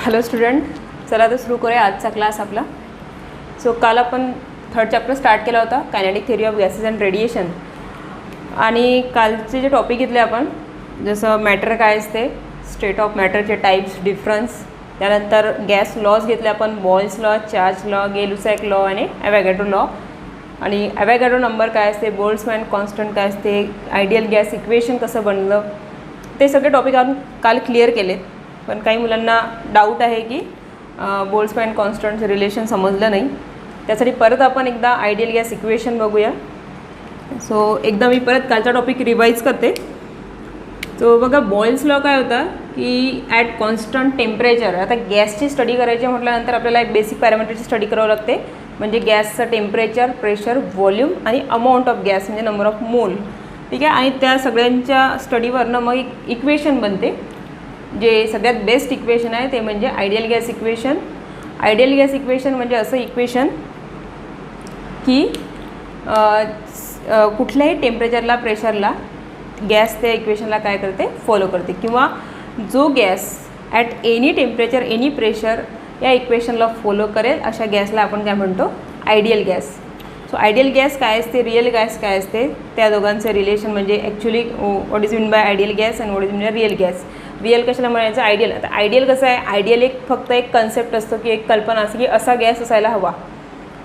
Hello student, चला तर सुरू करूया आजचा क्लास आपला. सो काल आपण थर्ड चॅप्टर स्टार्ट केला होता, kinetic theory of gases and radiation. आणि कालचे जे टॉपिक घेतले आपण, जसं मॅटर काय असते, स्टेट ऑफ मॅटरचे टाईप्स, डिफरन्स, त्यानंतर गॅस लॉज घेतले आपण, Boyle's law, Charles law, Gay Lussac law आणि ॲव्होगाड्रो लॉ. आणि ॲव्होगाड्रो नंबर काय असते, बोल्ट्झमॅन कॉन्स्टंट काय असते, आयडियल गॅस इक्वेशन कसं बनलं, ते सगळे टॉपिक आपण काल क्लिअर केले. पण काही मुलांना डाऊट आहे की बोल्ट्झमॅन कॉन्स्टंटचं रिलेशन समजलं नाही, त्यासाठी परत आपण एकदा आयडियल गॅस इक्वेशन बघूया. सो एकदा मी परत कालचा टॉपिक रिवाईज करते. सो बघा, बॉइल्स लॉ काय होता की ॲट कॉन्स्टंट टेम्परेचर, आता गॅसची स्टडी करायची म्हटल्यानंतर आपल्याला एक बेसिक पॅरामीटरची स्टडी करावं लागते, म्हणजे गॅसचं टेम्परेचर, प्रेशर, व्हॉल्यूम आणि अमाऊंट ऑफ गॅस म्हणजे नंबर ऑफ मोल. ठीक आहे. आणि त्या सगळ्यांच्या स्टडीवरनं मग एक इक्वेशन बनते, जे सगळ्यात बेस्ट इक्वेशन आहे ते म्हणजे ideal gas equation. Ideal gas equation म्हणजे असं इक्वेशन की कुठल्याही टेम्परेचरला, प्रेशरला गॅस त्या इक्वेशनला काय करते, फॉलो करते, किंवा जो gas at any temperature, any pressure या इक्वेशनला फॉलो करेल अशा गॅसला आपण काय म्हणतो, ideal gas. So ideal gas काय असते, रिअल गॅस काय असते, त्या दोघांचं रिलेशन म्हणजे actually what is mean by ideal gas and what is mean by real gas. Real कशाला म्हणायचं, आयडियल. आता आयडियल कसं आहे, आयडियल एक फक्त एक कन्सेप्ट असतो की एक कल्पना असते की असा गॅस असायला हवा.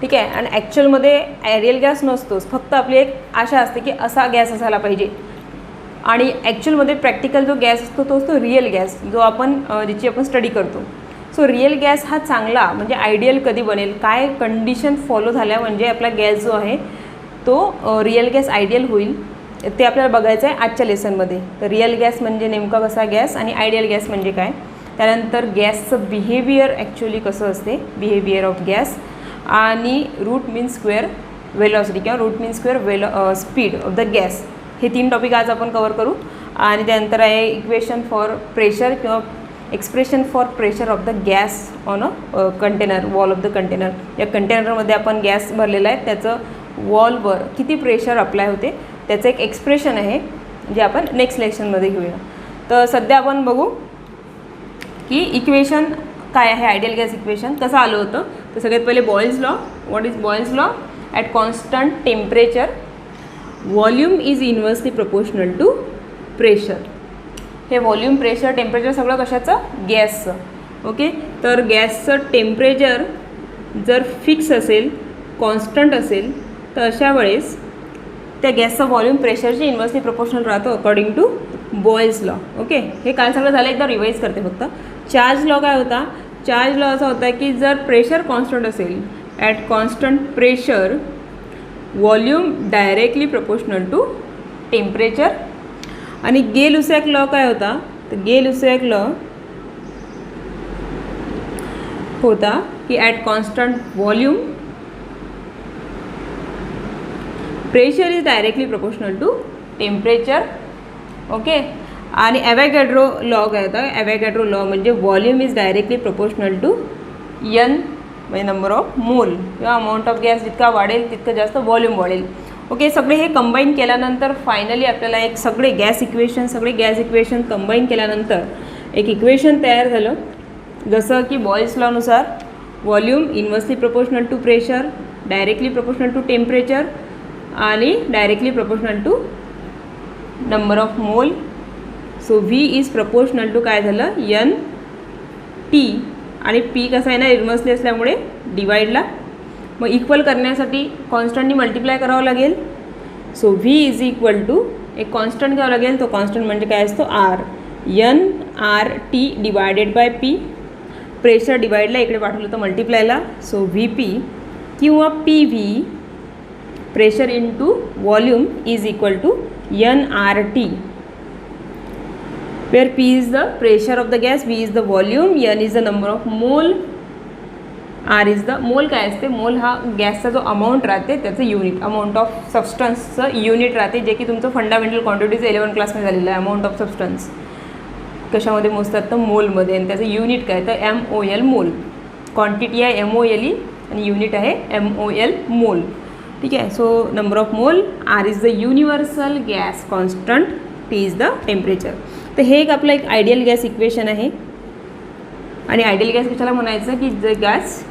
ठीक आहे. आणि ॲक्च्युअलमध्ये रिअल गॅस नसतोच, फक्त आपली एक आशा असते की असा गॅस असायला पाहिजे. आणि ॲक्च्युअलमध्ये प्रॅक्टिकल जो गॅस असतो तो असतो रिअल गॅस, जो आपण ज्याची आपण स्टडी करतो. सो रिअल गॅस हा चांगला म्हणजे आयडियल कधी बनेल, काय कंडिशन फॉलो झाल्या म्हणजे आपला गॅस जो आहे तो रिअल गॅस आयडियल होईल, ते आपल्याला बघायचं आहे आजच्या लेसनमध्ये. तर रिअल गॅस म्हणजे नेमका कसा गॅस आणि आयडियल गॅस म्हणजे काय, त्यानंतर गॅसचं बिहेवियर ॲक्च्युअली कसं असते, बिहेवियर ऑफ गॅस, आणि रूट मीन स्क्वेअर वेलॉसिटी किंवा root mean square speed of the gas, हे 3 टॉपिक आज आपण कवर करू. आणि त्यानंतर आहे इक्वेशन फॉर प्रेशर किंवा expression for pressure of the gas on a container, wall of the container. या कंटेनरमध्ये आपण गॅस भरलेला आहे, त्याचं वॉलवर किती प्रेशर अप्लाय होते त्याचं एक एक्सप्रेशन आहे, जे आपण नेक्स्ट लेक्शनमध्ये घेऊया. तर सध्या आपण बघू की इक्वेशन काय आहे, आयडियल गॅस इक्वेशन कसं आलं होतं. तर सगळ्यात पहिले Boyle's law. What is Boyle's law? At constant temperature volume is inversely proportional to pressure. हे व्हॉल्यूम, प्रेशर, टेम्परेचर सगळं कशाचं, गॅसचं. ओके. तर गॅसचं टेम्परेचर जर फिक्स असेल, कॉन्स्टंट असेल, तर अशा वेळेस त्या गॅसचा व्हॉल्यूम प्रेशरची इन्व्हर्सली प्रपोर्शनल राहतो according to Boyle's law. Okay. हे काल सगळं झालं, एकदा रिवाईज करते फक्त. चार्ज लॉ काय होता, चार्ज लॉ असा होता की जर प्रेशर कॉन्स्टंट असेल, at constant pressure volume directly proportional to temperature. आणि गे-लुसॅक लॉ काय होता, तर गे-लुसॅक लॉ होता की at constant volume pressure is directly proportional to temperature. Okay. आणि ॲव्होगाड्रो लॉ काय होता, ॲव्होगाड्रो लॉ म्हणजे volume is directly proportional to n म्हणजे नंबर ऑफ मोल, किंवा अमाऊंट ऑफ गॅस जितका वाढेल तितकं जास्त व्हॉल्यूम वाढेल. ओके. सगळे हे कंबाईन केल्यानंतर फायनली आपल्याला एक सगळे गॅस इक्वेशन कंबाईन केल्यानंतर एक इक्वेशन तयार झालं, जसं की बॉइल्स लॉनुसार volume inversely proportional to pressure, directly proportional to temperature आणि directly proportional to number of mole. So V is proportional to काय झालं, एन टी, आणि पी कसा आहे ना, इन्व्हर्सली असल्यामुळे डिवाईडला. मग इक्वल करण्यासाठी कॉन्स्टंटनी मल्टिप्लाय करावं लागेल. So V is equal to एक कॉन्स्टंट घ्यावं लागेल, तो कॉन्स्टंट म्हणजे काय असतो, R, N R T divided by P. Pressure डिवाईडला इकडे पाठवलं होतं मल्टिप्लायला. सो व्ही पी किंवा P V, pressure into volume is equal to N R T, where P is the pressure of the gas, V is the volume, N is the number of mole, R is the mole. काय असते, मोल हा गॅसचा जो amount राहते त्याचं unit, amount of सबस्टन्सचं unit राहते, जे की तुमचं फंडामेंटल क्वांटिटीज 11 क्लासमध्ये झालेलं आहे. अमाऊंट ऑफ सबस्टन्स कशामध्ये मोजतात, तर मोलमध्ये, आणि त्याचं युनिट काय तर MOL मोल. क्वांटिटी आहे MOLE आणि युनिट आहे MOL मोल. ठीक आहे. So number of mole, R is the universal gas constant, T is the temperature. तर हे एक आपलं एक आयडियल गॅस इक्वेशन आहे. आणि आयडियल गॅस कशाला म्हणायचं की जे गॅस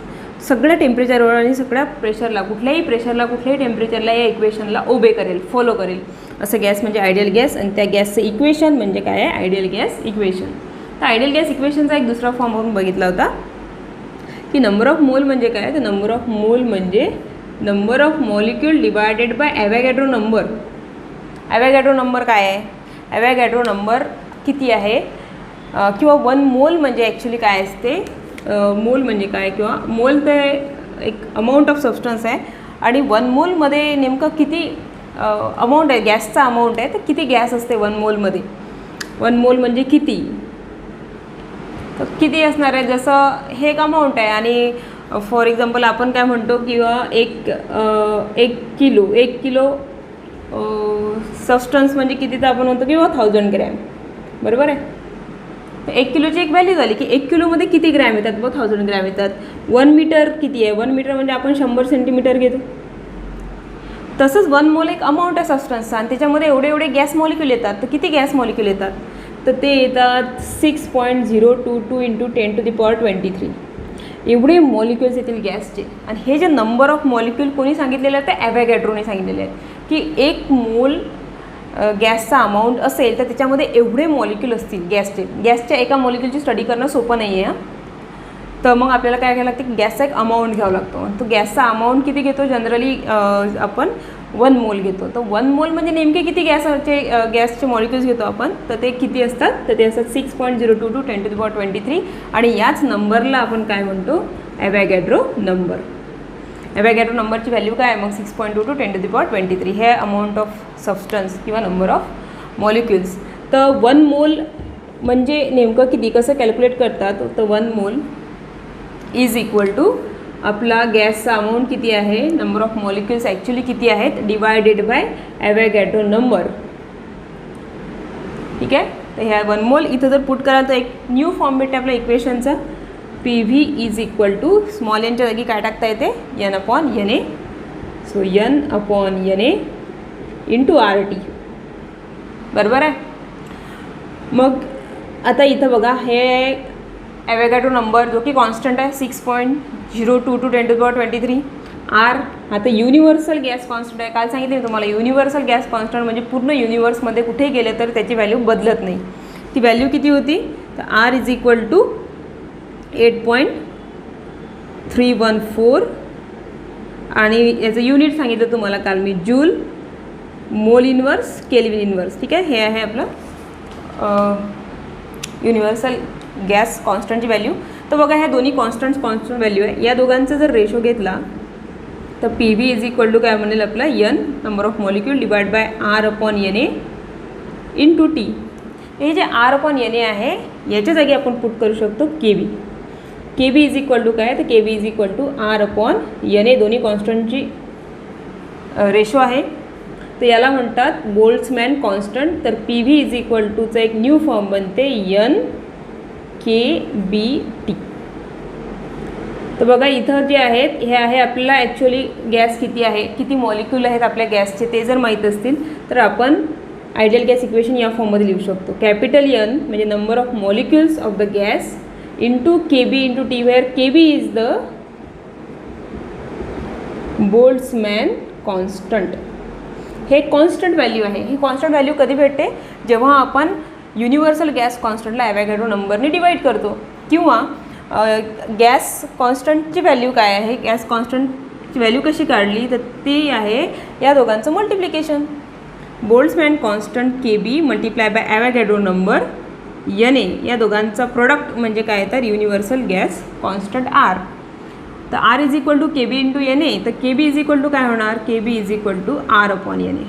सगळ्या टेम्परेचरवर आणि सगळ्या प्रेशरला, कुठल्याही प्रेशरला, कुठल्याही टेम्परेचरला या इक्वेशनला ओबे करेल, फॉलो करेल असं गॅस म्हणजे आयडियल गॅस. आणि त्या गॅसचं इक्वेशन म्हणजे काय आहे? Ideal gas equation. तर आयडियल गॅस इक्वेशनचा एक दुसरा फॉर्म आपण बघितला होता की नंबर ऑफ मोल म्हणजे काय? तर नंबर ऑफ मोल म्हणजे number of molecule divided by Avogadro number. Avogadro number काय आहे? ॲव्होगॅड्रो नंबर किती आहे? किंवा 1 मोल म्हणजे ॲक्च्युली काय असते? मोल म्हणजे काय? किंवा मोल ते एक अमाऊंट ऑफ सबस्टन्स आहे आणि 1 मोलमध्ये नेमकं किती अमाऊंट आहे, गॅसचा अमाऊंट आहे, तर किती गॅस असते 1 मोलमध्ये? 1 मोल म्हणजे किती? तर किती असणार आहे? जसं हे एक अमाऊंट आहे आणि फॉर एक्झाम्पल आपण काय म्हणतो किंवा एक किलो सबस्टन्स म्हणजे किती? तर आपण म्हणतो किंवा 1000 ग्रॅम, बरोबर आहे. 1 किलोची एक व्हॅल्यू झाली की 1 किलोमध्ये किती ग्रॅम येतात? बघ 1000 ग्रॅम येतात. 1 मीटर किती आहे? 1 मीटर म्हणजे आपण 100 सेंटीमीटर घेतो. तसंच 1 मोल एक अमाऊंट आहे सबस्टन्सचा आणि त्याच्यामध्ये एवढे गॅस मॉलिक्यूल येतात. तर किती गॅस मॉलिक्यूल येतात? तर ते येतात 6.022 × 10⁻23 एवढे मॉलिक्युल्स येतील गॅसचे. आणि हे जे नंबर ऑफ मॉलिक्यूल कोणी सांगितलेले आहेत? ते ॲव्होगॅड्रोने सांगितलेले आहेत की 1 मोल गॅसचा अमाऊंट असेल तर त्याच्यामध्ये एवढे मॉलिक्यूल असतील गॅसचे. गॅसच्या एका मॉलिक्यूलची स्टडी करणं सोपं नाही आहे. तर मग आपल्याला काय घ्यावं लागते की गॅसचा एक अमाऊंट घ्यावा लागतो. तो गॅसचा अमाऊंट किती घेतो? जनरली आपण 1 मोल घेतो. तर 1 मोल म्हणजे नेमके किती गॅसचे मॉलिक्यूल्स घेतो आपण? तर ते किती असतात? तर ते असतात 6.022 × 10⁻23 आणि याच नंबरला आपण काय म्हणतो? Avogadro number. ॲव्होगॅड्रो नंबरची व्हॅल्यू काय आहे? मग 6.22 × 10⁻23 हे अमाऊंट ऑफ सबस्टन्स किंवा नंबर ऑफ मॉलिक्युल्स. तर 1 मोल म्हणजे नेमकं किती? कसं कॅल्क्युलेट करतात? तर 1 मोल इज इक्वल टू आपला गॅसचा अमाऊंट किती आहे, नंबर ऑफ मॉलिक्युल्स ॲक्च्युली किती आहेत, डिवायडेड बाय ॲव्होगॅड्रो नंबर. ठीक आहे. तर ह्या 1 मोल इथं जर पुट कराल तर एक न्यू फॉर्म भेटते आपल्या इक्वेशनचा. P V is equal to small एनच्या जागी काय टाकता येते? n/Na. So n/Na into RT, बरोबर आहे. मग आता इथं बघा हे ॲव्होगॅड्रो नंबर जो की कॉन्स्टंट आहे 6.022 × 10⁻23. आर आता युनिव्हर्सल गॅस कॉन्स्टंट आहे. काल सांगितले तुम्हाला युनिव्हर्सल गॅस कॉन्स्टंट म्हणजे पूर्ण युनिव्हर्समध्ये कुठे गेले तर त्याची व्हॅल्यू बदलत नाही. ती व्हॅल्यू किती होती? तर R इज इक्वल टू 8.314 आणि याचं युनिट सांगितलं तुम्हाला काल मी, जूल, मोल इन्व्हर्स, केल्विन इन्व्हर्स. ठीक आहे. हे आहे आपलं युनिव्हर्सल गॅस कॉन्स्टंटची व्हॅल्यू. तर बघा ह्या दोन्ही कॉन्स्टंट व्हॅल्यू आहे. या दोघांचा जर रेशो घेतला तर P V is equal to काय म्हणेल आपला n number of molecule divide by R/Na into T. हे जे R/Na आहे याच्या जागी आपण पुट करू शकतो KB. KB is equal to काय? तर KB is equal to R/Na. दोन्ही कॉन्स्टंटची रेशो आहे. तर याला म्हणतात बोल्ट्झमॅन कॉन्स्टंट. तर पी व्ही इज इक्वल टूचा एक न्यू फॉर्म बनते NKBT. तर बघा इथं जे आहेत हे आहे आपल्याला ॲक्च्युअली गॅस किती आहे, किती मॉलिक्यूल आहेत आपल्या गॅसचे ते जर माहीत असतील तर आपण आयडियल गॅस इक्वेशन या फॉर्ममध्ये लिहू शकतो. कॅपिटल N म्हणजे number of molecules of the gas into KB into T, where KB is the Boltzmann constant. हे कॉन्स्टंट व्हॅल्यू आहे. ही कॉन्स्टंट व्हॅल्यू कधी भेटते? जेव्हा आपण युनिव्हर्सल गॅस कॉन्स्टंटला ॲव्होगॅड्रो नंबरने डिवाईड करतो. किंवा गॅस कॉन्स्टंटची व्हॅल्यू काय आहे, गॅस कॉन्स्टंटची व्हॅल्यू कशी काढली तर ती आहे या दोघांचं multiplication. Boltzmann constant KB multiply by Avogadro number Na, या दोघांचा प्रोडक्ट म्हणजे काय तर युनिव्हर्सल गॅस कॉन्स्टंट R. तर R is equal to KB into Na. तर KB इज इक्वल टू काय होणार? KB is equal to R/Na.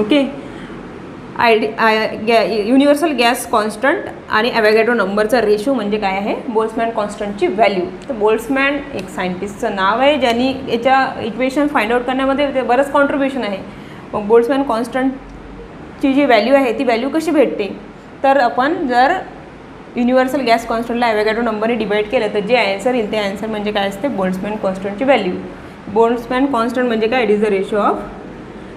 Okay. Universal gas constant आणि ॲव्होगॅड्रो नंबरचा रेशो म्हणजे काय आहे? बोल्ट्झमॅन कॉन्स्टंटची व्हॅल्यू. तर बोल्ट्झमॅन एक सायंटिस्टचं नाव आहे ज्यांनी याच्या इक्वेशन फाइंड आउट करण्यामध्ये बरंच कॉन्ट्रीब्युशन आहे. मग बोल्ट्झमॅन कॉन्स्टंटची जी व्हॅल्यू आहे ती व्हॅल्यू कशी भेटते? तर आपण जर युनिव्हर्सल गॅस कॉन्स्टंटला ॲव्होगॅड्रो नंबरने डिवाईड केलं तर जे आन्सर येईल ते आन्सर म्हणजे काय असते? बोल्ट्झमॅन कॉन्स्टंटची व्हॅल्यू. बोल्ट्झमॅन कॉन्स्टंट म्हणजे काय? It is the ratio of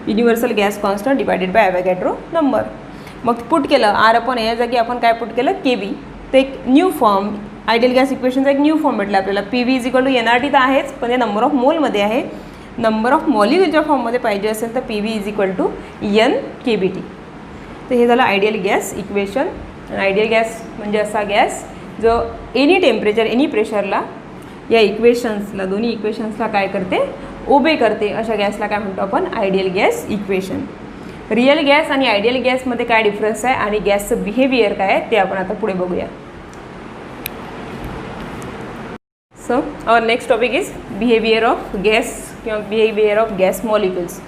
universal gas constant divided by Avogadro number. मग पुट केलं R/A या जागी आपण काय पुट केलं? KB. ते एक न्यू फॉर्म, आयडियल गॅस इक्वेशनचा एक न्यू फॉर्म भेटला आपल्याला. P V is equal to NRT तर आहेच, पण ते नंबर ऑफ मोलमध्ये आहे. नंबर ऑफ मॉलिक्युलच्या फॉर्ममध्ये पाहिजे असेल तर P V is equal to NKBT. तर हे झालं ideal gas equation. Ideal gas म्हणजे असा गॅस जो एनी टेम्परेचर एनी प्रेशरला या इक्वेशन्सला, दोन्ही इक्वेशन्सला काय करते, ओबे करते. अशा गॅसला काय म्हणतो आपण, ideal gas equation. Real gas आणि आयडियल गॅसमध्ये काय डिफरन्स आहे आणि गॅसचं बिहेवियर काय आहे ते आपण आता पुढे बघूया. So our next topic is behaviour of gas किंवा behaviour of gas molecules.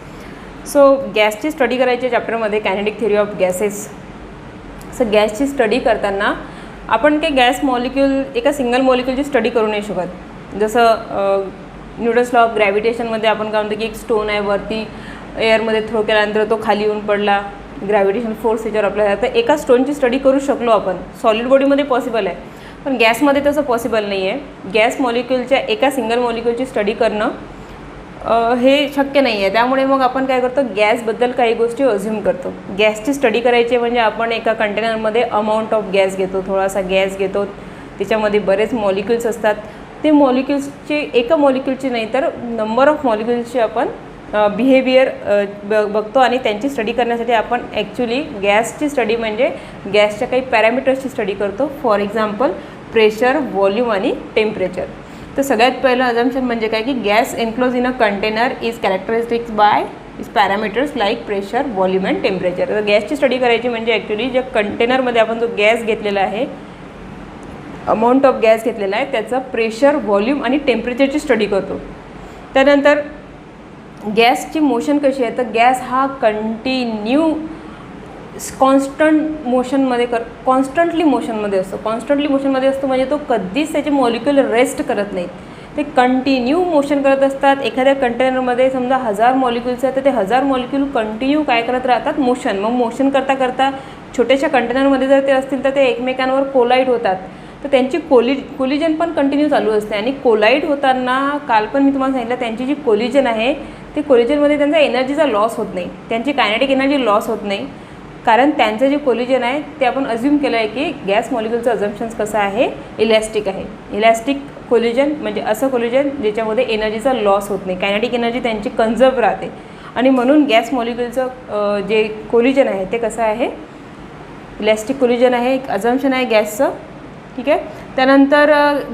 So गॅसची स्टडी करायची चॅप्टरमध्ये kinetic theory of gases. So गॅसची स्टडी करताना आपण काही गॅस मॉलिक्यूल एका सिंगल मॉलिक्यूलची स्टडी करू नाही शकत. जसं न्यूटन्स लॉ ऑफ ग्रॅव्हिटेशनमध्ये आपण काय म्हणतो की एक स्टोन आहे, वरती एअरमध्ये थ्रो केल्यानंतर तो खाली येऊन पडला, ग्रॅव्हिटेशन फोर्स त्याच्यावर आपल्याला, तर एका स्टोनची स्टडी करू शकलो आपण. सॉलिड बॉडीमध्ये पॉसिबल आहे, पण गॅसमध्ये तसं पॉसिबल नाही आहे. गॅस मॉलिक्यूलच्या एका सिंगल मॉलिक्यूलची स्टडी करणं हे शक्य नाही आहे. त्यामुळे मग आपण काय करतो, गॅसबद्दल काही गोष्टी अझ्युम करतो. गॅसची स्टडी करायची म्हणजे आपण एका कंटेनरमध्ये अमाऊंट ऑफ गॅस घेतो, थोडासा गॅस घेतो, त्याच्यामध्ये बरेच मॉलिक्युल्स असतात. ते मॉलिक्युल्सची एका मॉलिक्युलची नाही तर नंबर ऑफ मॉलिक्युल्सची आपण बिहेवियर बघतो आणि त्यांची स्टडी करण्यासाठी आपण ॲक्च्युली गॅसची स्टडी म्हणजे गॅसच्या काही पॅरामीटर्सची स्टडी करतो. फॉर एक्झाम्पल प्रेशर, व्हॉल्यूम आणि टेम्परेचर. तर सगळ्यात पहिलं अजम्पशन म्हणजे काय की gas enclose in a container is characteristics by is parameters like pressure, volume and temperature. तर गॅसची स्टडी करायची म्हणजे ॲक्च्युली ज्या कंटेनरमध्ये आपण जो गॅस घेतलेला आहे, अमाऊंट ऑफ गॅस घेतलेला आहे, त्याचं प्रेशर, व्हॉल्यूम आणि टेम्परेचरची स्टडी करतो. त्यानंतर गॅसची मोशन कशी आहे, तर गॅस हा कंटिन्यू कॉन्स्टंटली मोशनमध्ये असतो. कॉन्स्टंटली मोशनमध्ये असतो म्हणजे तो कधीच त्याचे मॉलिक्युल रेस्ट करत नाहीत, ते कंटिन्यू मोशन करत असतात. एखाद्या कंटेनरमध्ये समजा 1000 मॉलिक्युल्स आहेत तर ते 1000 मॉलिक्युल कंटिन्यू काय करत राहतात, मोशन. मग मोशन करता करता छोट्याशा कंटेनरमध्ये जर ते असतील तर ते एकमेकांवर कोलाईड होतात, तर त्यांची कोलिजन पण कंटिन्यू चालू असते. आणि कोलाईड होताना काल पण मी तुम्हाला सांगितलं, त्यांची जी कोलिजन आहे ते कोलिजनमध्ये त्यांचा एनर्जीचा लॉस होत नाही, त्यांची कायनेटिक एनर्जी लॉस होत नाही, कारण त्यांचं जे कोलिजन आहे ते आपण अज्युम केलं आहे की गॅस मॉलिक्युलचं अझम्पशन्स कसं आहे, इलॅस्टिक आहे. इलॅस्टिक कोलिजन म्हणजे असं कोलिजन ज्याच्यामध्ये एनर्जीचा लॉस होत नाही, कायनेटिक एनर्जी त्यांची कन्झर्व राहते. आणि म्हणून गॅस मॉलिक्युलचं जे कोलिजन आहे ते कसं आहे, इलॅस्टिक कोलिजन आहे, एक अझम्पशन आहे गॅसचं. ठीक आहे. त्यानंतर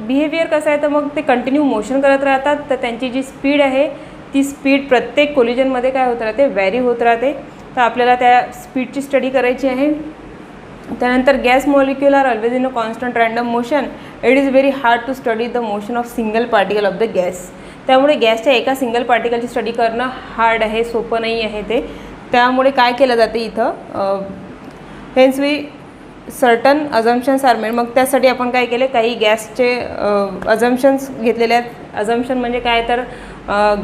बिहेवियर कसं आहे, तर मग ते कंटिन्यू मोशन करत राहतात, तर त्यांची जी स्पीड आहे ती स्पीड प्रत्येक कोलिजनमध्ये काय होत राहते, व्हॅरी होत राहते. तर आपल्याला त्या स्पीडची स्टडी करायची आहे. त्यानंतर gas molecule are always in a constant random motion. It is very hard to study the motion of single particle of the gas. त्यामुळे गॅसच्या एका सिंगल पार्टिकलची स्टडी करणं हार्ड आहे, सोपं नाही आहे ते. त्यामुळे काय केलं जाते इथं, hence we certain assumptions are made. मग त्यासाठी आपण काय केले, काही गॅसचे अझम्पशन्स घेतलेले आहेत. अझम्पशन म्हणजे काय तर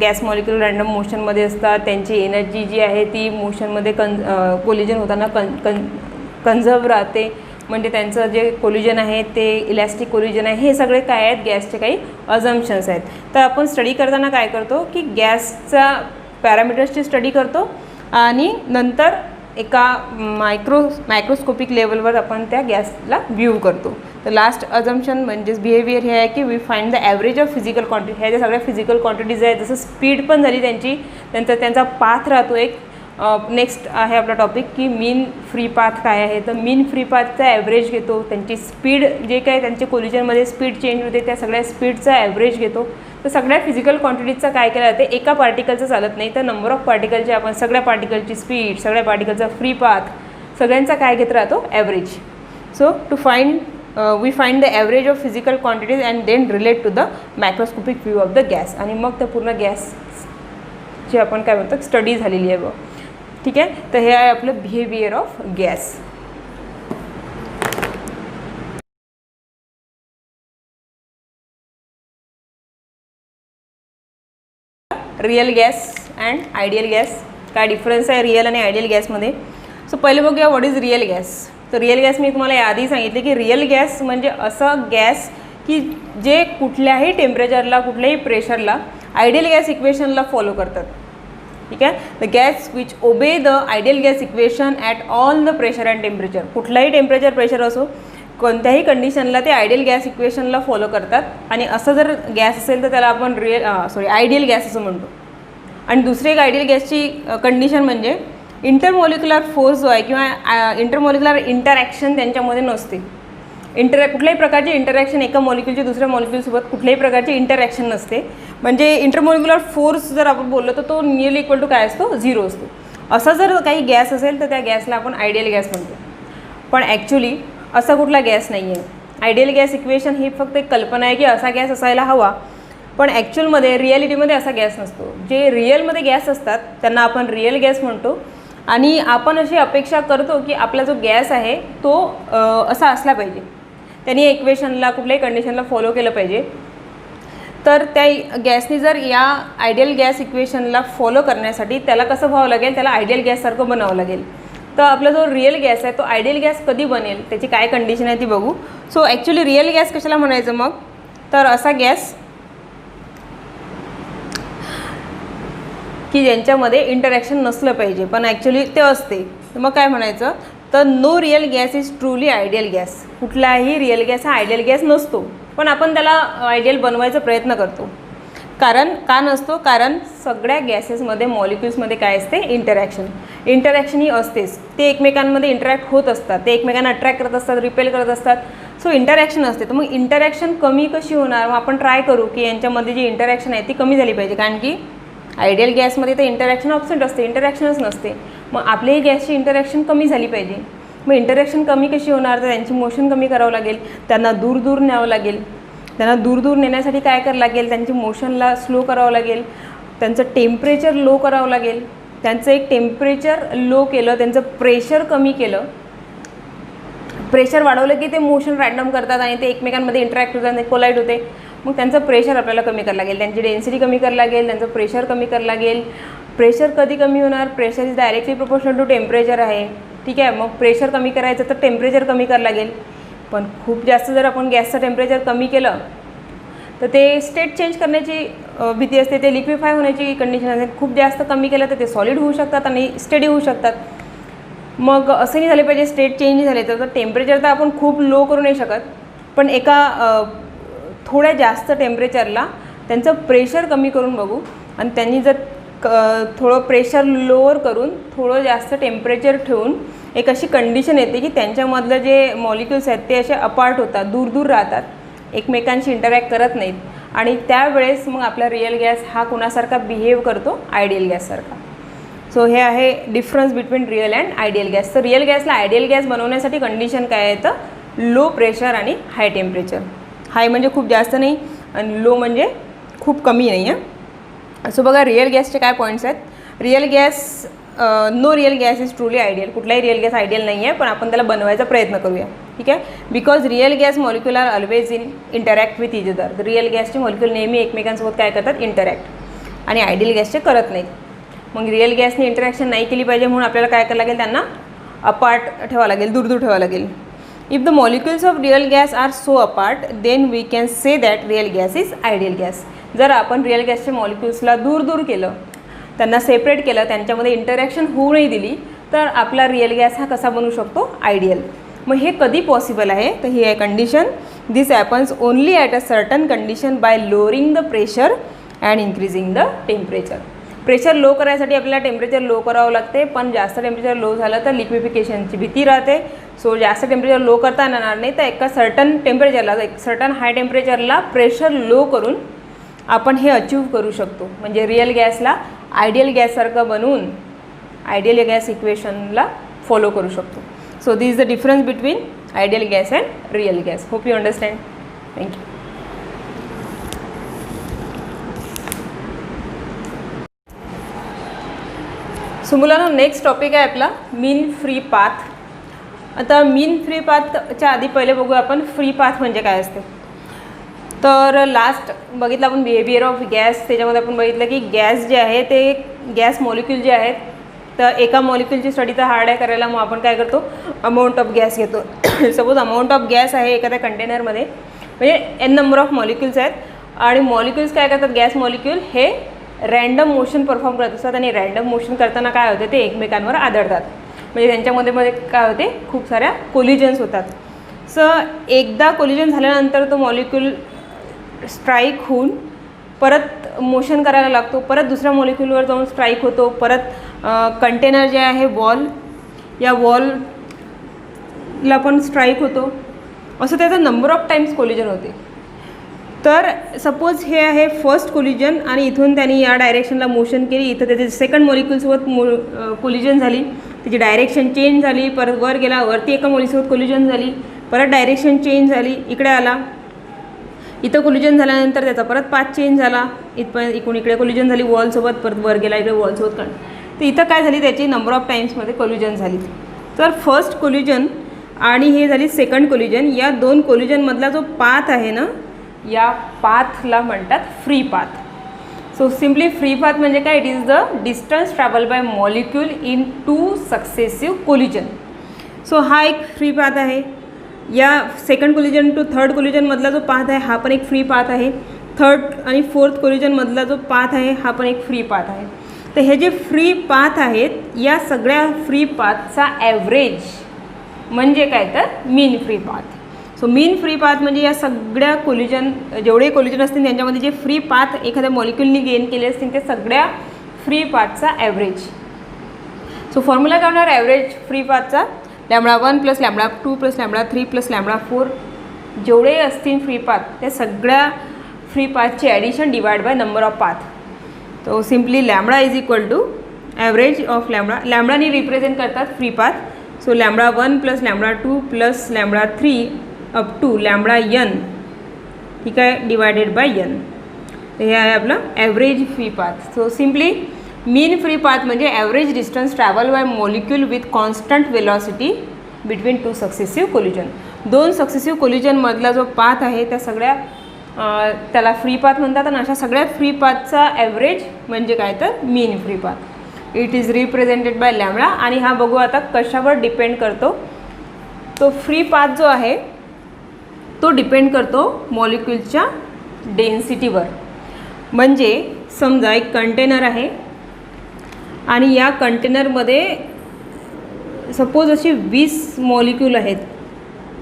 गॅस मॉलिक्युल रँडम मोशनमध्ये असतात, त्यांची एनर्जी जी आहे ती मोशनमध्ये कोलिजन होताना कन्झर्व राहते, म्हणजे त्यांचं जे कोलिजन आहे ते इलॅस्टिक कोलिजन आहे. हे सगळे काय आहेत, गॅसचे काही अझम्पशन्स आहेत. तर आपण स्टडी करताना काय करतो की गॅसचा पॅरामीटर्सची स्टडी करतो आणि नंतर एका मायक्रोस्कोपिक लेवलवर आपण त्या गॅसला व्ह्यू करतो. तर लास्ट अझम्पशन म्हणजेच बिहेवियर हे आहे की we find the average of physical quantity. ह्या ज्या सगळ्या फिजिकल क्वांटिटीज आहेत, जसं स्पीड पण झाली त्यांचा पाथ राहतो एक. नेक्स्ट आहे आपला टॉपिक की मीन फ्री पाथ काय आहे, तर मीन फ्री पाथचा ॲव्हरेज घेतो. त्यांची स्पीड जे काय त्यांच्या कोलिजनमध्ये स्पीड चेंज होते त्या सगळ्या स्पीडचा ॲव्हरेज घेतो. तर सगळ्या फिजिकल क्वांटिटीजचा काय केलं जाते, एका पार्टिकलचं चालत नाही, तर नंबर ऑफ पार्टिकलचे आपण सगळ्या पार्टिकलची स्पीड, सगळ्या पार्टिकलचा फ्री पाथ, सगळ्यांचा काय घेत राहतो, average. So to find we find the average of physical quantities and then relate to the macroscopic view of the gas. आणि मग त्या पूर्ण गॅसची आपण काय म्हणतो स्टडी झालेली आहे बघ. ठीक आहे. तर हे आहे आपलं behaviour of gas. Real gas and ideal gas, काय डिफरन्स आहे रिअल आणि आयडियल गॅसमध्ये. सो पहिले बघूया व्हॉट इज रिअल गॅस. तर रिअल गॅस मी तुम्हाला याआधी सांगितले की रिअल गॅस म्हणजे असं गॅस की जे कुठल्याही टेम्परेचरला, कुठल्याही प्रेशरला आयडियल गॅस इक्वेशनला फॉलो करतात. ठीक आहे. The gas which obey the ideal gas equation at all the pressure and temperature. कुठलाही टेम्परेचर प्रेशर असो, कोणत्याही कंडिशनला ते आयडियल गॅस इक्वेशनला फॉलो करतात. आणि असं जर गॅस असेल तर त्याला आपण आयडियल गॅस असं म्हणतो. आणि दुसरी एक आयडियल गॅसची कंडिशन म्हणजे इंटरमॉलिक्युलर फोर्स जो आहे किंवा इंटरमॉलिक्युलर इंटरॅक्शन त्यांच्यामध्ये नसते. कुठल्याही प्रकारची इंटरॅक्शन एका मॉलिक्यूलची दुसऱ्या मॉलिक्यूलसोबत कुठल्याही प्रकारची इंटरॅक्शन नसते. म्हणजे इंटरमॉलिक्युलर फोर्स जर आपण बोललो तर तो नियरली इक्वल टू काय असतो, 0 असतो. असा जर काही गॅस असेल तर त्या गॅसला आपण आयडियल गॅस म्हणतो. पण ॲक्च्युली असा कुठला गॅस नाही आहे. आयडियल गॅस इक्वेशन ही फक्त एक कल्पना आहे की असा गॅस असायला हवा, पण ॲक्च्युअलमध्ये रिॲलिटीमध्ये असा गॅस नसतो. जे रिअलमध्ये गॅस असतात त्यांना आपण रिअल गॅस म्हणतो. आणि आपण अशी अपेक्षा करतो की आपला जो गॅस आहे तो असा असला पाहिजे, त्यांनी इक्वेशनला कुठल्याही कंडिशनला फॉलो केलं पाहिजे. तर त्या गॅसनी जर या आयडियल गॅस इक्वेशनला फॉलो करण्यासाठी त्याला कसं व्हावं लागेल, त्याला आयडियल गॅससारखं बनावं लागेल. तर आपला जो रिअल गॅस आहे तो आयडियल गॅस कधी बनेल, त्याची काय कंडिशन आहे ती बघू. सो ॲक्च्युली रिअल गॅस कशाला म्हणायचं मग, तर असा गॅस की ज्यांच्यामध्ये इंटरॅक्शन नसलं पाहिजे पण ॲक्च्युली ते असते. तर मग काय म्हणायचं, तर no real gas is truly ideal gas. कुठलाही रिअल गॅस हा आयडियल गॅस नसतो, पण आपण त्याला आयडियल बनवायचा प्रयत्न करतो. कारण का नसतो, कारण सगळ्या गॅसेसमध्ये मॉलिक्युल्समध्ये काय असते, इंटरॅक्शन ही असतेच. ते एकमेकांमध्ये इंटरॅक्ट होत असतात, ते एकमेकांना अट्रॅक्ट करत असतात, रिपेल करत असतात. सो इंटरॅक्शन असते. तर मग इंटरॅक्शन कमी कशी होणार, मग आपण ट्राय करू की यांच्यामध्ये जी इंटरॅक्शन आहे ती कमी झाली पाहिजे. कारण की आयडियल गॅसमध्ये तर इंटरॅक्शन ऑब्सेंट असते, इंटरॅक्शनच नसते. मग आपल्याही गॅसची इंटरॅक्शन कमी झाली पाहिजे. मग इंटरॅक्शन कमी कशी होणार, तर त्यांची मोशन कमी करावं लागेल, त्यांना दूर दूर न्यावं लागेल. त्यांना दूर दूर नेण्यासाठी काय करावं लागेल, त्यांची मोशनला स्लो करावं लागेल, त्यांचं टेम्परेचर लो करावं लागेल. त्यांचं एक टेम्परेचर लो केलं, त्यांचं प्रेशर कमी केलं. प्रेशर वाढवलं की ते मोशन रॅन्डम करतात आणि ते एकमेकांमध्ये इंटरॅक्ट होतात आणि कोलाईड होते. मग त्यांचं प्रेशर आपल्याला कमी करावं लागेल, त्यांची डेन्सिटी कमी करावं लागेल, त्यांचं प्रेशर कमी करावं लागेल. प्रेशर कधी कमी होणार, pressure is directly proportional to temperature आहे. ठीक आहे, मग प्रेशर कमी करायचं तर टेम्परेचर कमी करावं लागेल. पण खूप जास्त जर आपण गॅसचं टेम्परेचर कमी केलं तर ते स्टेट चेंज करण्याची भीती असते, ते लिक्विफाय होण्याची कंडिशन असते. खूप जास्त कमी केलं तर ते सॉलिड होऊ शकतात आणि स्टेडी होऊ शकतात. मग असं नाही झालं पाहिजे स्टेट चेंज झाले तर टेम्परेचर तर आपण खूप लो करू नाही शकत, पण एका थोड्या जास्त टेम्परेचरला त्यांचं प्रेशर कमी करून बघू. आणि त्यांनी जर थोडं प्रेशर लोअर करून थोडं जास्त टेम्परेचर ठेवून एक अशी कंडिशन येते की त्यांच्यामधलं जे मॉलिक्युल्स आहेत ते असे अपार्ट होतात, दूर दूर राहतात, एकमेकांशी इंटरॅक्ट करत नाहीत. आणि त्यावेळेस मग आपला रिअल गॅस हा कुणासारखा बिहेव करतो, आयडियल गॅससारखा. सो हे आहे difference between real and ideal gas. तर रिअल गॅसला आयडियल गॅस बनवण्यासाठी कंडिशन काय आहे, तर लो प्रेशर आणि हाय टेम्परेचर. हाय म्हणजे खूप जास्त नाही आणि लो म्हणजे खूप कमी नाही आहे. सो बघा रिअल गॅसचे काय पॉईंट्स आहेत. Real gas, no real gas is truly ideal. कुठलाही रिअल गॅस आयडियल नाही आहे, पण आपण त्याला बनवायचा प्रयत्न करूया. ठीक आहे, because real gas molecule are always interact with each other. तर रिअल गॅसचे मॉलिक्युल नेहमी एकमेकांसोबत काय करतात, इंटरॅक्ट, आणि आयडियल गॅसचे करत नाहीत. मग रिअल गॅसने इंटरॅक्शन नाही केली पाहिजे म्हणून आपल्याला काय करावं लागेल, त्यांना अपार्ट ठेवावं लागेल, दूर दूर ठेवावं लागेल. If the molecules of real gas are so apart, then we can say that real gas is ideal gas. जर आपण रिअल गॅसच्या मॉलिक्युल्सला दूर दूर केलं, त्यांना सेपरेट केलं, त्यांच्यामध्ये इंटरॅक्शन होऊ नाही दिली, तर आपला रिअल गॅस हा कसा बनू शकतो, आयडियल. मग हे कधी पॉसिबल आहे, तर ही आहे condition. This happens only at a certain condition bye lowering the pressure and increasing the temperature. Pressure low करायसाठी आपल्याला टेम्परेचर लो करावं लागते, पण जास्त टेम्परेचर लो झालं तर लिक्विफिकेशनची भीती राहते. सो जास्त टेम्परेचर लो करता येणार नाही, तर एका सर्टन टेम्परेचरला, एक सर्टन हाय टेम्परेचरला प्रेशर लो करून आपण हे अचीव करू शकतो. म्हणजे रिअल गॅसला आयडियल गॅससारखं बनवून आयडियल गॅस इक्वेशनला फॉलो करू शकतो. So this is the difference between ideal gas and real gas. Hope you understand. Thank you. So मुलांना नेक्स्ट टॉपिक आहे आपला मीन फ्री पाथ. आता मीन फ्री पाथच्या आधी पहिले बघू आपण फ्री पाथ म्हणजे काय असते. तर लास्ट बघितलं आपण बिहेवियर ऑफ गॅस, त्याच्यामध्ये आपण बघितलं की गॅस जे आहे ते गॅस मॉलिक्यूल जे आहेत, तर एका मॉलिक्यूलची स्टडी तर हार्ड आहे करायला, मग आपण काय करतो, अमाऊंट ऑफ गॅस घेतो. सपोज अमाऊंट ऑफ गॅस आहे एखाद्या कंटेनरमध्ये, म्हणजे एन नंबर ऑफ मॉलिक्युल्स आहेत, आणि मॉलिक्युल्स काय करतात, गॅस मॉलिक्यूल हे रँडम मोशन परफॉर्म करत असतात, आणि रँडम मोशन करताना काय होते, ते एकमेकांवर आदळतात. म्हणजे त्यांच्यामध्ये काय होते, खूप साऱ्या कोलिजन्स होतात. सो एकदा कोलिजन झाल्यानंतर तो मॉलिक्यूल स्ट्राईक होऊन परत मोशन करायला लागतो, परत दुसऱ्या मॉलिक्यूलवर जाऊन स्ट्राईक होतो, परत कंटेनर जे आहे वॉल, या वॉलला पण स्ट्राईक होतो, असं त्याचा नंबर ऑफ टाईम्स कोलिजन होते. तर सपोज हे आहे फर्स्ट कोलिजन आणि इथून त्यांनी या डायरेक्शनला मोशन केली, इथं त्याच्या सेकंड मॉलिक्यूलसोबत कोलिजन झाली, त्याची डायरेक्शन चेंज झाली, परत वर गेला, वरती एका मॉलिक्यूलसोबत कोलिजन झाली, परत डायरेक्शन चेंज झाली, इकडे आला, इथं कोलिजन झाल्यानंतर त्याचा परत पाथ चेंज झाला, इकडून इकडे कोलिजन झाली वॉलसोबत, परत वर गेला इकडे वॉलसोबत तर इथं काय झाली, त्याची नंबर ऑफ टाईम्समध्ये कोलिजन झाली. तर फर्स्ट कोलिजन आणि हे झाली सेकंड कोलिजन, या दोन कोलिजनमधला जो पाथ आहे ना, या पाथला म्हणतात free path. So simply free path म्हणजे काय, it is the distance travel by molecule in two successive collision. So हा एक फ्री पाथ आहे. या सेकंड कोलिजन टू थर्ड कोलिजनमधला जो पाथ आहे हा पण एक फ्री पाथ आहे. थर्ड आणि फोर्थ कोलिजनमधला जो पाथ आहे हा पण एक फ्री पाथ आहे. तर हे जे फ्री पाथ आहेत, या सगळ्या फ्री पाथचा ॲव्हरेज म्हणजे काय तर mean free path. So mean free path म्हणजे या सगळ्या कोलिजन, जेवढे कोलिजन असतील त्यांच्यामध्ये जे फ्री पाथ एखाद्या मॉलिक्यूलनी गेन केले असतील ते सगळ्या फ्री पाथचा ॲव्हरेज. सो फॉर्म्युला काय होणार ॲव्हरेज फ्री पाथचा, λ1 + λ2 + λ3 + λ4 जेवढे असतील फ्री पाथ त्या सगळ्या फ्री पाथचे addition divide by number of path. तो सिम्पली λ = ॲव्हरेज ऑफ लॅम्बडानी रिप्रेझेंट करतात free path. So λ1 + λ2 + λ3 up to λn, ठीक आहे, डिवायडेड बाय n. तर हे आहे आपलं average free path. So simply mean free path म्हणजे average distance travel by molecule with constant velocity between two successive collision. दोन सक्सेसिव्ह कोलिजनमधला जो पाथ आहे त्या सगळ्या त्याला फ्री पाथ म्हणतात. आणि अशा सगळ्या फ्री पाथचा ॲव्हरेज म्हणजे काय तर mean free path. It is represented by λ. आणि हा बघू आता कशावर डिपेंड करतो. तो फ्री पाथ जो आहे तो डिपेंड करतो मॉलिक्यूलच्या डेन्सिटीवर. म्हणजे समजा एक कंटेनर आहे आणि या कंटेनरमध्ये सपोज असे 20 मॉलिक्यूल आहेत.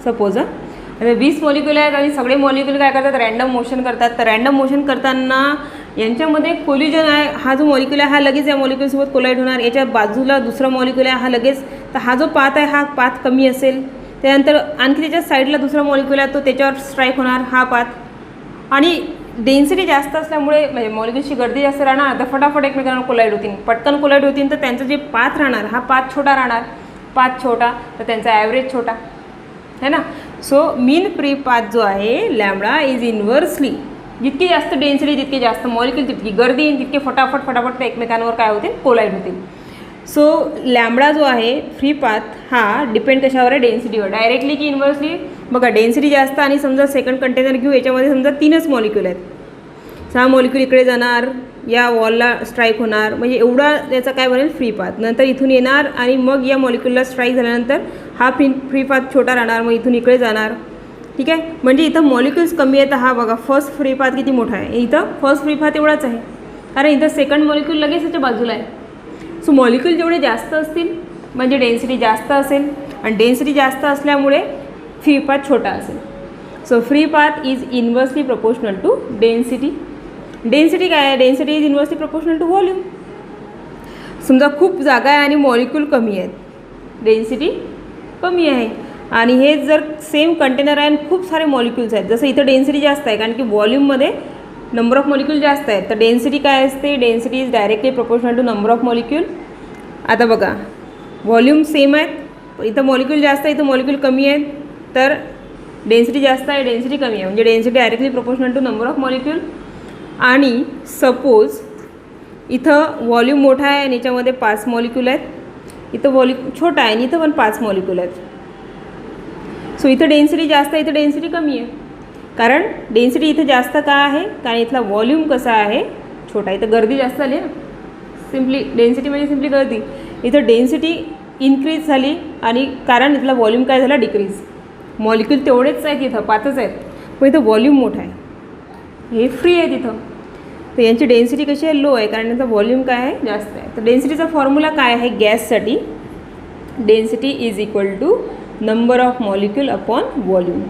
सपोज आता 20 मॉलिक्यूल आहेत आणि सगळे मॉलिक्यूल काय करतात, रँडम मोशन करतात. तर रँडम मोशन करताना यांच्यामध्ये कोलिजन आहे, हा जो मॉलिक्यूल आहे हा लगेच या मॉलिक्यूलसोबत कोलाईड होणार. याच्या बाजूला दुसरा मॉलिक्यूल आहे हा लगेच, तर हा जो पाथ आहे हा पाथ कमी असेल. त्यानंतर आणखी त्याच्या साईडला दुसरा मॉलिक्यूल आहे तो त्याच्यावर स्ट्राईक होणार हा पाथ. आणि डेन्सिटी जास्त असल्यामुळे म्हणजे मॉलिक्यूलची गर्दी जास्त राहणार तर फटाफट एकमेकांना कोलाईड होतील, पटकन कोलाईड होतील. तर त्यांचं जे पाथ राहणार हा पाथ छोटा राहणार, पाथ छोटा तर त्यांचा ॲव्हरेज छोटा है ना. सो मीन फ्री पाथ जो आहे λ इज इन्व्हर्सली, जितकी जास्त डेन्सिटी जितकी जास्त मॉलिक्यूल तितकी गर्दी येईल, तितके फटाफट ते एकमेकांवर काय होतील कोलाईड होतील. सो λ जो आहे फ्री पाथ हा डिपेंड कशावर आहे, डेन्सिटीवर. डायरेक्टली की इन्व्हर्सली. बघा डेन्सिटी जास्त आणि समजा सेकंड कंटेनर घेऊ, याच्यामध्ये समजा 3च मॉलिक्यूल आहेत. 6 मॉलिक्यूल इकडे जाणार, या वॉलला स्ट्राईक होणार, म्हणजे एवढा त्याचा काय बनेल फ्री पाथ. नंतर इथून येणार आणि मग या मॉलिक्यूलला स्ट्राईक झाल्यानंतर हा फ्री पाथ छोटा राहणार, मग इथून इकडे जाणार. ठीक आहे, म्हणजे इथं मॉलिक्यूल्स कमी आहेत. हा बघा फर्स्ट फ्री पाथ किती मोठा आहे, इथं फर्स्ट फ्री पाथ एवढाच आहे कारण इथं सेकंड मॉलिक्यूल लगेच त्याच्या बाजूला आहे. सो मॉलिक्यूल जेवढे जास्त असतील म्हणजे डेन्सिटी जास्त असेल आणि डेन्सिटी जास्त असल्यामुळे फ्री पाथ छोटा असेल. So free path is inversely proportional to density. Density काय आहे, density is inversely proportional to volume. समजा खूप जागा आहे आणि मॉलिक्यूल कमी आहेत, डेन्सिटी कमी आहे. आणि हे जर सेम कंटेनर आहे आणि खूप सारे मॉलिक्यूल्स आहेत, जसं इथं डेन्सिटी जास्त आहे कारण की व्हॉल्यूममध्ये नंबर ऑफ मॉलिक्यूल जास्त आहेत, तर डेन्सिटी काय असते, density is directly proportional to number of molecule. आता बघा व्हॉल्यूम सेम आहेत, इथं मॉलिक्यूल जास्त आहे, इथं मॉलिक्यूल कमी आहेत, तर डेन्सिटी जास्त आहे, डेन्सिटी कमी आहे, म्हणजे density directly proportional to number of molecule. आणि सपोज इथं व्हॉल्यूम मोठा आहे आणि याच्यामध्ये 5 मॉलिक्यूल आहेत, इथं व्हॉल्यूम छोटा आहे आणि इथं पण 5 मॉलिक्यूल आहेत. सो इथं डेन्सिटी जास्त आहे, इथं डेन्सिटी कमी आहे. कारण डेन्सिटी इथं जास्त का आहे, कारण इथला व्हॉल्यूम कसा आहे छोटा, इथं गर्दी जास्त झाली ना. सिम्पली डेन्सिटी म्हणजे सिम्पली गर्दी. इथं डेन्सिटी इन्क्रीज झाली आणि कारण इथला व्हॉल्यूम काय झाला, डिक्रीज. मॉलिक्यूल तेवढेच आहेत इथं 5च आहेत, पण इथं व्हॉल्यूम मोठा आहे, हे फ्री आहे तिथं. तर यांची डेन्सिटी कशी आहे, लो आहे कारण यांचा व्हॉल्यूम काय आहे, जास्त आहे. तर डेन्सिटीचा फॉर्म्युला काय आहे गॅससाठी, density is equal to number of molecule upon volume.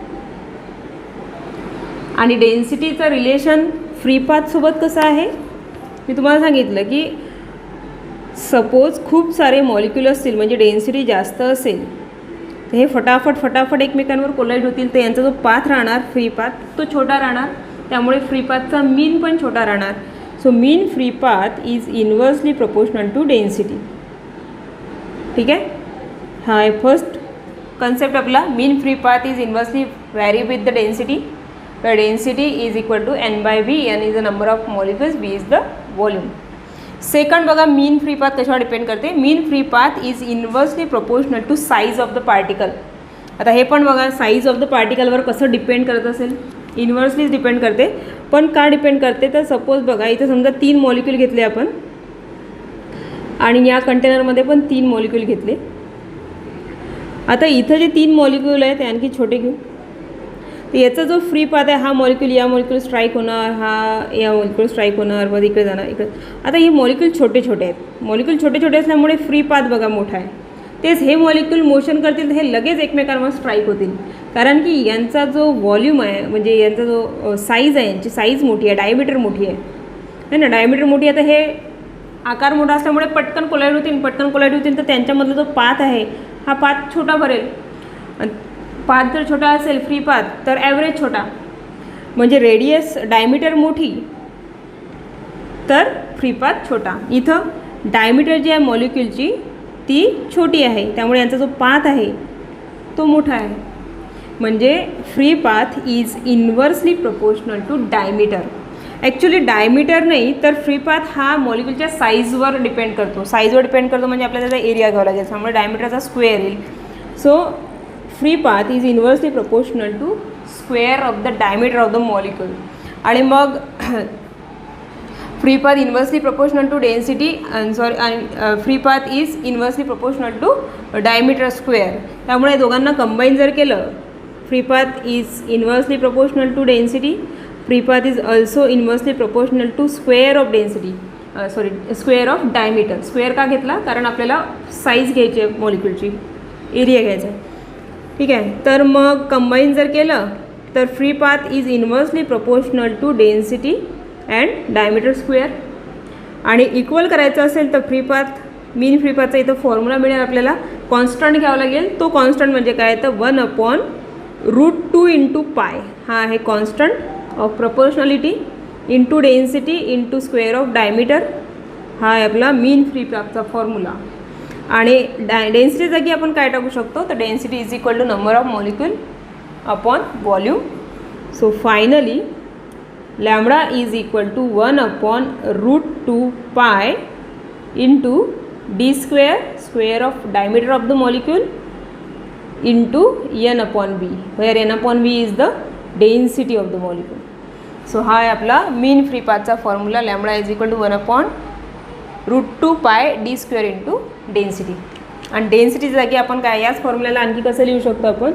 आणि डेन्सिटीचं रिलेशन फ्री पाथसोबत कसं आहे मी तुम्हाला सांगितलं की सपोज खूप सारे मॉलिक्यूल असतील म्हणजे डेन्सिटी जास्त असेल तर हे फटाफट एकमेकांवर कोलाईड होतील तर यांचा जो पाथ राहणार फ्री पाथ तो छोटा राहणार. त्यामुळे फ्री पाथचा मीन पण छोटा राहणार. So mean free path is inversely proportional to density. ठीक आहे. हा आहे फर्स्ट कन्सेप्ट आपला. Mean free path is inversely vary with the density. The density is equal to n by v. n is the number of molecules, v is the volume. Second बघा mean free path कशावर depend करते. Mean free path is inversely proportional to size of the particle. आता हे पण बघा size of the पार्टिकलवर कसं depend करत असेल. इन्व्हर्सलीच डिपेंड करते. पण का डिपेंड करते तर सपोज बघा इथं समजा 3 मॉलिक्यूल घेतले आपण आणि या कंटेनरमध्ये पण 3 मॉलिक्यूल घेतले. आता इथं जे 3 मॉलिक्यूल आहेत ते आणखी छोटे घेऊ. तर याचा जो फ्री पाथ आहे हा मॉलिक्यूल या मॉलिक्यूल स्ट्राईक होणार, हा या मॉलिक्यूल स्ट्राईक होणार, मध्ये इकडे जाणार इकडे. आता हे मॉलिक्यूल छोटे छोटे आहेत. मॉलिक्यूल छोटे छोटे असल्यामुळे फ्री पाथ बघा मोठा आहे. तेच हे मॉलिक्यूल मोशन करतील तर हे लगेच एकमेकांवर स्ट्राईक होतील. कारण की यांचा जो व्हॉल्यूम आहे म्हणजे यांचा जो साईज आहे यांची साईज मोठी आहे, डायमीटर मोठी आहे ना. डायमीटर मोठी आहे तर हे आकार मोठा असल्यामुळे पटकन कोलाईड होतील तर त्यांच्यामधला जो पाथ आहे हा पाथ छोटा भरेल. पाथ जर छोटा असेल फ्री पाथ तर ॲव्हरेज छोटा म्हणजे रेडियस डायमीटर मोठी तर फ्री पाथ छोटा. इथं डायमीटर जी आहे मॉलिक्यूलची ती छोटी आहे त्यामुळे यांचा जो पाथ आहे तो मोठा आहे. म्हणजे free path is inversely proportional to diameter. Actually diameter नाही तर फ्री पाथ हा मॉलिक्यूलच्या साईजवर डिपेंड करतो. साईजवर डिपेंड करतो म्हणजे आपल्याला त्याचा एरिया घ्यावा लागेल त्यामुळे डायमीटरचा स्क्वेअर येईल. So free path is inversely proportional to square of the diameter of the molecule. आणि मग free path inversely proportional to density free path is inversely proportional to diameter square. त्यामुळे दोघांना कंबाईन जर केलं free path is inversely proportional to density. Free path is also inversely proportional to square of density square of diameter. Square का घेतला कारण आपल्याला size घ्यायची आहे मॉलिक्यूलची, एरिया घ्यायचा आहे. ठीक आहे. तर मग कंबाईन जर केलं तर free path is inversely proportional to density and diameter square. आणि इक्वल करायचं असेल तर फ्री पाथ मीन फ्री पाथचा इथं फॉर्म्युला मिळेल आपल्याला. कॉन्स्टंट घ्यावा लागेल. तो कॉन्स्टंट म्हणजे काय तर 1/√2 इंटू पाय. हा आहे constant of proportionality into density into square of diameter. हा आहे आपला मीन फ्री पाथचा फॉर्म्युला. आणि डेन्सिटी जागी आपण काय टाकू शकतो तर density is equal to number of molecule upon volume. So finally lambda is equal to 1/√2 pi into D square of diameter of the molecule into n/v where n/v is the density of the molecule. So हा आहे आपला mean free पाथचा formula. Lambda is equal to 1/√2 pi D square into density. आणि density जागी आपण काय याच फॉर्म्युल्याला आणखी कसं लिहू शकतो आपण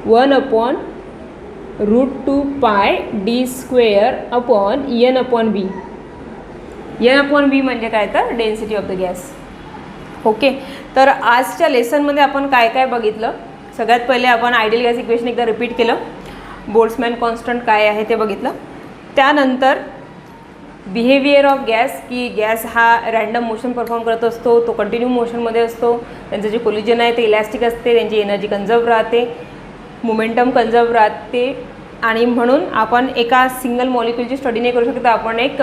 1/√2 pi D square upon n/v. n/v म्हणजे काय तर density of the gas. Okay. तर आजच्या लेसनमध्ये आपण काय काय बघितलं. सगळ्यात पहिले आपण आयडियल गॅस इक्वेशन एकदा रिपीट केलं. बोल्ट्झमॅन कॉन्स्टंट काय आहे ते बघितलं. त्यानंतर बिहेवियर ऑफ गॅस की गॅस हा रॅन्डम मोशन परफॉर्म करत असतो, तो कंटिन्यू मोशनमध्ये असतो, त्यांचं जे कोलिजन आहे ते इलॅस्टिक असते, त्यांची एनर्जी कन्झर्व राहते, मोमेंटम कन्झर्व राहते. आणि म्हणून आपण एका सिंगल मॉलिक्यूलची स्टडी नाही करू शकत. आपण एक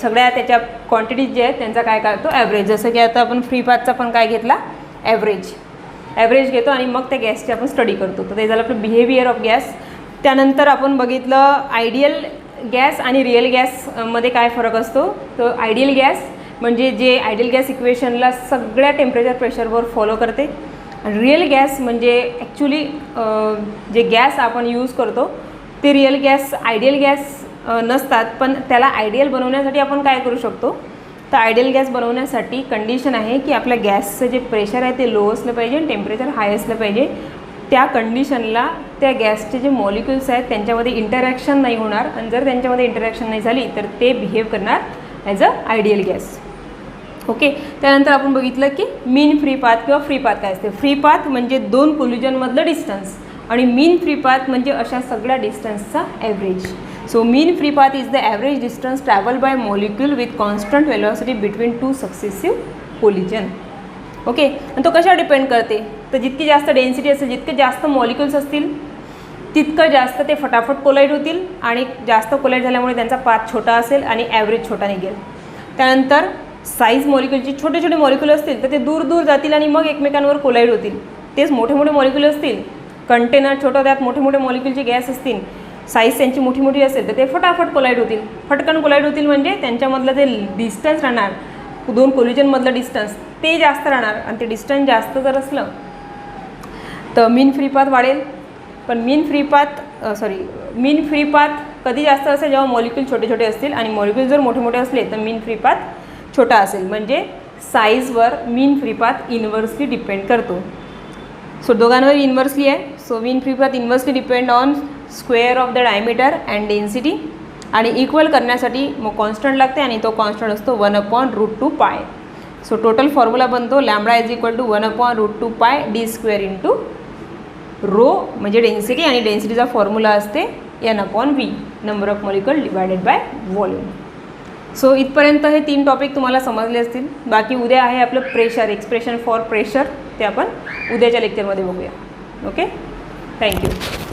सगळ्या त्याच्या क्वांटिटीज जे आहेत त्यांचा काय करतो ॲव्हरेज. जसं की आता आपण फ्री पाथचा पण काय घेतला ॲव्हरेज घेतो आणि मग त्या गॅसची आपण स्टडी करतो. तर ते झालं आपलं बिहेवियर ऑफ गॅस. त्यानंतर आपण बघितलं आयडियल गॅस आणि रिअल गॅसमध्ये काय फरक असतो. तर आयडियल गॅस म्हणजे जे आयडियल गॅस इक्वेशनला सगळ्या टेम्परेचर प्रेशरवर फॉलो करते. आणि रिअल गॅस म्हणजे ॲक्च्युली जे गॅस आपण यूज करतो ते रिअल गॅस आयडियल गॅस नसतात. पण त्याला आयडियल बनवण्यासाठी आपण काय करू शकतो तर आयडियल गॅस बनवण्यासाठी कंडिशन आहे की आपल्या गॅसचं जे प्रेशर आहे ते लो असलं पाहिजे आणि टेम्परेचर हाय असलं पाहिजे. त्या कंडिशनला त्या गॅसचे जे मॉलिक्युल्स आहेत त्यांच्यामध्ये इंटरॅक्शन नाही होणार. आणि जर त्यांच्यामध्ये इंटरॅक्शन नाही झाली तर ते बिहेव करणार as a ideal gas. Okay. त्यानंतर आपण बघितलं की मीन फ्री पाथ किंवा फ्री पाथ काय असते. फ्री पाथ म्हणजे दोन कोलिजनमधलं डिस्टन्स आणि मीन फ्री पाथ म्हणजे अशा सगळ्या डिस्टन्सचा ॲव्हरेज. So mean free path is the average distance travel by molecule with constant velocity between two successive collision. Okay. आणि तो कशावर डिपेंड करते, तर जितकी जास्त डेन्सिटी असेल, जितके जास्त मॉलिक्युल्स असतील तितकं जास्त ते फटाफट कोलाईड होतील आणि जास्त कोलाईड झाल्यामुळे त्यांचा पाथ छोटा असेल आणि ॲव्हरेज छोटा निघेल. त्यानंतर साईज मॉलिक्युलची छोटे छोटे मॉलिक्युल असतील तर ते दूर दूर जातील आणि मग एकमेकांवर कोलाईड होतील. तेच मोठे मोठे मॉलिक्युल असतील, कंटेनर छोटं, त्यात मोठे मोठे मॉलिक्युलचे गॅस असतील, साईज त्यांची मोठी मोठी असेल तर ते फटाफट कोलाईड होतील. फटकन कोलाईड होतील म्हणजे त्यांच्यामधलं जे डिस्टन्स राहणार, दोन कोलिजनमधलं डिस्टन्स ते जास्त राहणार आणि ते डिस्टन्स जास्त जर असलं तर मीन फ्री पाथ वाढेल. पण मीन फ्री पाथ कधी जास्त असेल, जेव्हा मॉलिक्यूल छोटे छोटे असतील आणि मॉलिक्यूल जर मोठे मोठे असले तर मीन फ्री पाथ छोटा असेल. म्हणजे साईजवर mean free path inversely depend करतो. सो दोघांवर इन्व्हर्सली आहे. So mean free path inversely depend on square of the diameter and density आणि इक्वल करण्यासाठी मग कॉन्स्टंट लागते आणि तो कॉन्स्टंट असतो 1/√2π. सो टोटल फॉर्म्युला बनतो lambda is equal to 1/√2π d² into rho म्हणजे डेन्सिटी आणि डेन्सिटीचा फॉर्म्युला असते n/v number of molecule divided by volume. So इथपर्यंत हे 3 टॉपिक तुम्हाला समजले असतील. बाकी उद्या आहे आपलं प्रेशर, एक्सप्रेशन फॉर प्रेशर, ते आपण उद्याच्या लेक्चरमध्ये बघूया. ओके. थँक्यू.